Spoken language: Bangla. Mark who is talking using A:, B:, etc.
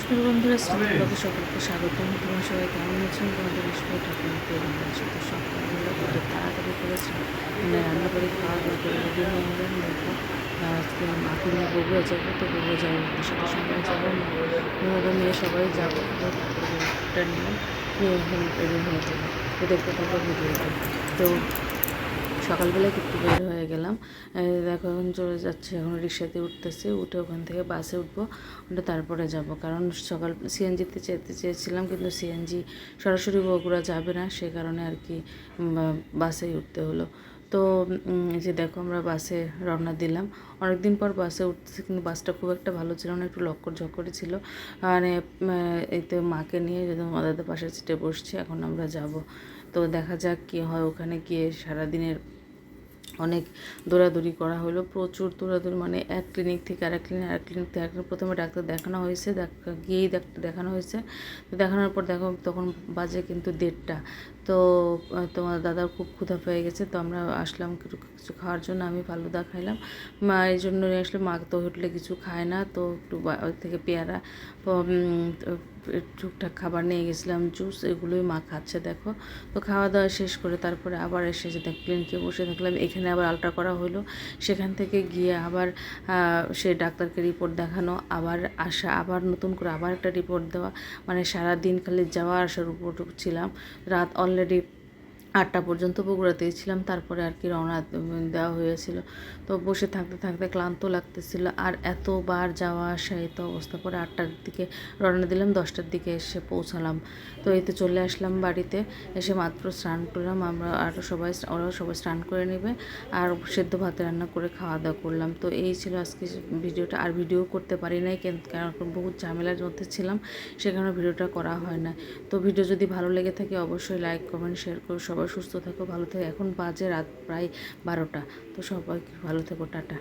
A: নমস্কার বন্ধুরা, স্মৃতিগুলোকে সকলকে স্বাগতম। তোমার সবাই কেমন আছেন? তোমাদের নিশ্চয়ই ঠাকুর ভালো আছে। তো সকালবেলা করে তাড়াতাড়ি করেছি, মানে রান্না করে খাওয়া দাওয়া করে রেডি হয়ে গেলাম। দেখো আজকে মাকে নিয়ে বগুড়া যাবো, তো বগুড়া যাবো ওদের সাথে সবাই যাবো, দাদা মেয়ে সবাই যাবো। তো ঠাকুরটা নিলাম, নিয়ে এখন রেডি হয়ে গেলাম। তো দেখতে থাকো ভিডিওটা। তো সকালবেলায় একটু বের হয়ে গেলাম। দেখো এখন চলে যাচ্ছে, এখন রিক্সাতে উঠতেছি, উঠে ওখান থেকে বাসে উঠবো, ওটা তারপরে যাব। কারণ সকাল সিএনজিতে যেতে চেয়েছিলাম, কিন্তু সিএনজি সরাসরি বগুড়া যাবে না, সে কারণে আর কি বাসেই উঠতে হলো। তো এই যে দেখো আমরা বাসে রওনা দিলাম। অনেকদিন পর বাসে উঠতেছি, কিন্তু বাসটা খুব একটা ভালো ছিল না, একটু লক্কর ঝক্করে ছিল। মানে এতে মাকে নিয়ে যদি আমাদের পাশের সিটে বসছি, এখন আমরা যাব। তো দেখা যাক কী হয়। ওখানে গিয়ে সারাদিনের অনেক দৌড়াদৌড়ি করা হলো, প্রচুর দৌড়াদৌড়ি, মানে এক ক্লিনিক থেকে আরেক ক্লিনিক, আরেক ক্লিনিক থেকে আরেক। প্রথমে ডাক্তার দেখানো হয়েছে, গিয়েই ডাক্তার দেখানো হয়েছে। তো দেখানোর পর দেখো তখন বাজে কিন্তু 1:30। তো তোমার দাদার খুব ক্ষুধা পেয়ে গেছে, তো আমরা আসলাম কিছু খাওয়ার জন্য। আমি ফালুদা খাইলাম, মা এই জন্য নিয়ে আসলে, মা তো হোটেলে কিছু খায় না, তো একটু ওই থেকে পেয়ারা টুকটাক খাবার নিয়ে গেছিলাম, জুস, এগুলোই মা খাচ্ছে দেখো। তো খাওয়া দাওয়া শেষ করে তারপরে আবার এসে যে ক্লিনিকে বসে থাকলাম। এখানে আবার আলট্রা করা হলো, সেখান থেকে গিয়ে আবার সে ডাক্তারকে রিপোর্ট দেখানো, আবার আসা, আবার নতুন করে আবার একটা রিপোর্ট দেওয়া, মানে সারাদিন খালি যাওয়া আসার উপর ছিলাম। রাত অলরেডি 8টা পর্যন্ত বগুড়াতেই ছিলাম, তারপরে আর কি রওনা দেওয়া হয়েছিল। তো বসে থাকতে থাকতে ক্লান্ত লাগতেছিল, আর এতবার যাওয়া আসা, এত অবস্থা। পরে 8টার দিকে রওনা দিলাম, 10টার দিকে এসে পৌঁছালাম। তো এতে চলে আসলাম বাড়িতে, এসে মাত্র স্নান করলাম। আমরা আরও সবাই, ওরাও সবাই স্নান করে নেবে, আর সেদ্ধ ভাত রান্না করে খাওয়া দাওয়া করলাম। তো এই ছিল আজকে ভিডিওটা। আর ভিডিও করতে পারি নাই, কারণ বহুত ঝামেলার মধ্যে ছিলাম, সে কারণে ভিডিওটা করা হয় না। তো ভিডিও যদি ভালো লেগে থাকে অবশ্যই লাইক কমেন্ট শেয়ার করো। সবাই সুস্থ থাকো, ভালো থাকো। এখন বাজে রাত প্রায় 12টা। তো সবাই ভালো থেকো, টাটা।